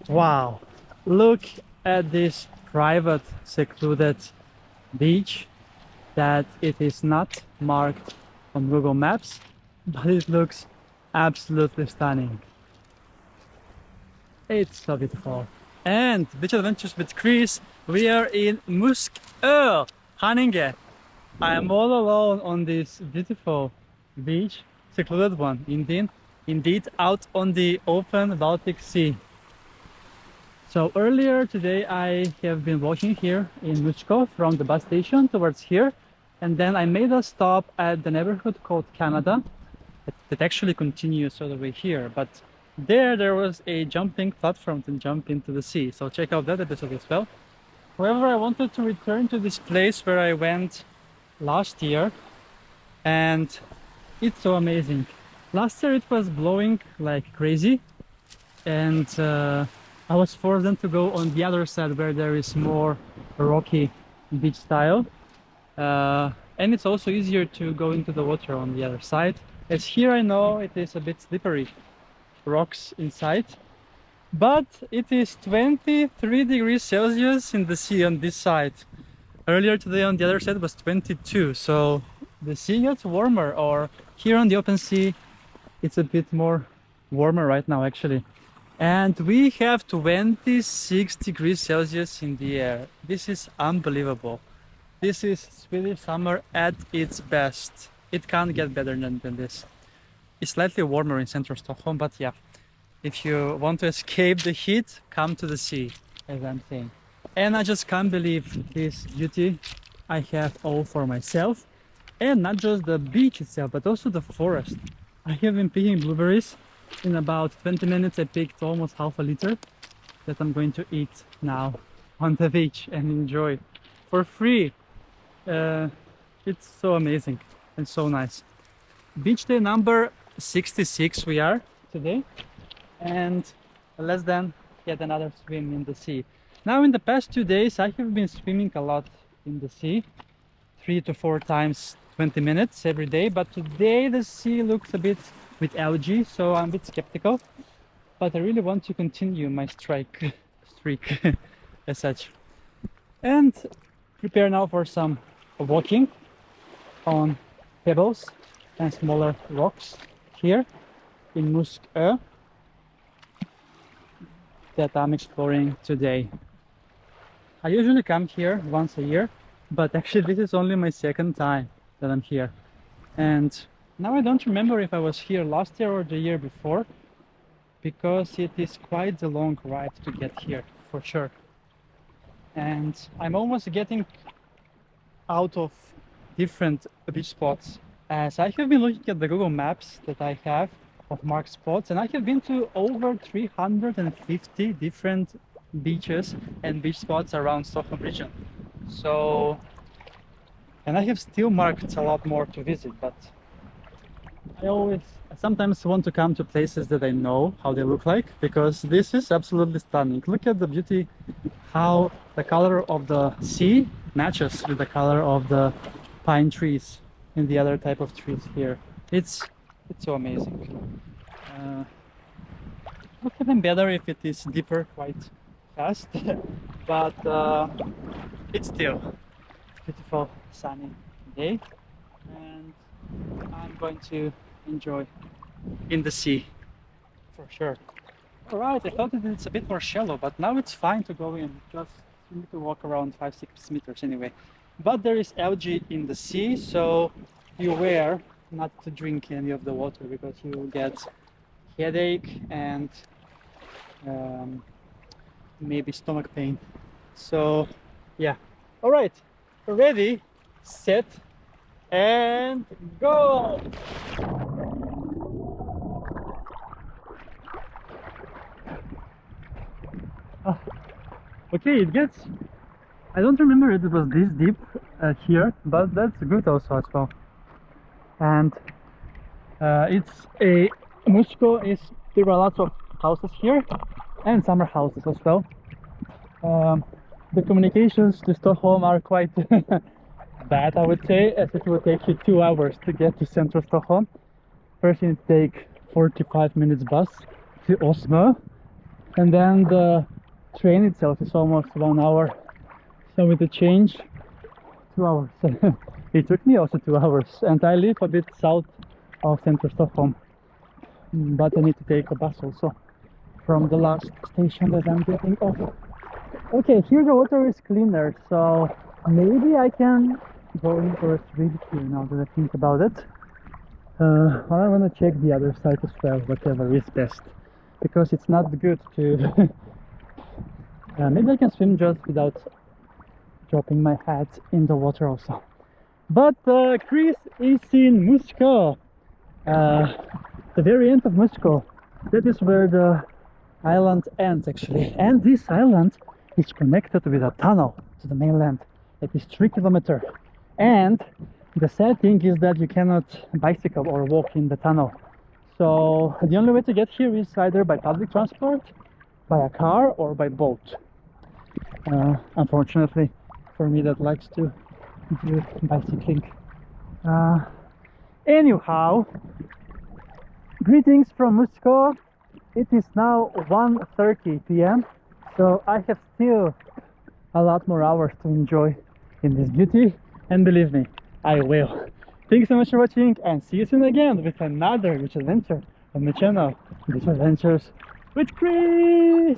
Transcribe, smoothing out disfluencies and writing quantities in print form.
Wow, look at this private secluded beach that it is not marked on Google Maps, but it looks absolutely stunning. It's so beautiful. And Beach Adventures with Kris, we are in Muskö, Haninge. I am all alone on this beautiful beach, secluded one, indeed out on the open Baltic Sea. So earlier today I have been walking here in Muskö from the bus station towards here, and then I made a stop at the neighborhood called Canada that actually continues all the way here, but there was a jumping platform to jump into the sea, so check out that episode as well. However, I wanted to return to this place where I went last year, and it's so amazing. Last year it was blowing like crazy, and I was forced then to go on the other side where there is more rocky beach style, and it's also easier to go into the water on the other side, as here I know it is a bit slippery, rocks inside, but it is 23 degrees Celsius in the sea on this side. Earlier today on the other side was 22, so the sea gets warmer, or here on the open sea it's a bit more warmer right now actually. And we have 26 degrees Celsius in the air. This is unbelievable. This is Swedish summer at its best. It can't get better than this. It's slightly warmer in central Stockholm, but yeah, if you want to escape the heat, come to the sea, as I'm saying. And I just can't believe this beauty I have all for myself. And not just the beach itself, but also the forest. I have been picking blueberries. In about 20 minutes I picked almost half a liter that I'm going to eat now on the beach and enjoy for free. It's so amazing and so nice. Beach day number 66 we are today, and less than yet another swim in the sea. Now in the past 2 days I have been swimming a lot in the sea, 3 to 4 times 20 minutes every day, but today the sea looks a bit with algae, so I'm a bit skeptical, but I really want to continue my streak as such, and prepare now for some walking on pebbles and smaller rocks here in Muskö that I'm exploring today. I usually come here once a year, but actually this is only my second time that I'm here, and now I don't remember if I was here last year or the year before, because it is quite a long ride to get here for sure. And I'm almost getting out of different beach spots, as I have been looking at the Google Maps that I have of marked spots, and I have been to over 350 different beaches and beach spots around Stockholm region. So, and I have still marked a lot more to visit, but I sometimes want to come to places that I know how they look like, because this is absolutely stunning. Look at the beauty, how the color of the sea matches with the color of the pine trees and the other type of trees here. It's so amazing. Would have been better if it is deeper quite fast, but it's still beautiful sunny day, and I'm going to enjoy in the sea for sure. All right, I thought that it's a bit more shallow, but now it's fine to go in. Just you need to walk around 5-6 meters anyway. But there is algae in the sea, so beware not to drink any of the water, because you will get headache and maybe stomach pain. So yeah. All right, ready, set, and go! Okay, it gets... I don't remember it was this deep here, but that's good also as well. And it's a... Muskö is... There are lots of houses here, and summer houses as well. The communications to Stockholm are quite bad, I would say, as it will take you 2 hours to get to central Stockholm. First you need to take 45 minutes bus to Oslo, and then the train itself is almost 1 hour. So with the change, 2 hours. It took me also 2 hours, and I live a bit south of central Stockholm, but I need to take a bus also from the last station that I'm getting off. Okay, here the water is cleaner, so maybe I can go in for a swim here now that I think about it. I want to check the other side as well, whatever is best, because it's not good to maybe I can swim just without dropping my head in the water also. But Kris is in Muskö, the very end of Muskö. That is where the island ends actually, and this island is connected with a tunnel to the mainland. It is 3 kilometers, and the sad thing is that you cannot bicycle or walk in the tunnel. So the only way to get here is either by public transport, by a car, or by boat. Unfortunately for me that likes to do bicycling. Anyhow, greetings from Muskö. It is now 1:30 p.m. so I have still a lot more hours to enjoy in this beauty, and believe me, I will. Thanks so much for watching, and see you soon again with another beach adventure on my channel, Beach Adventures with Kris.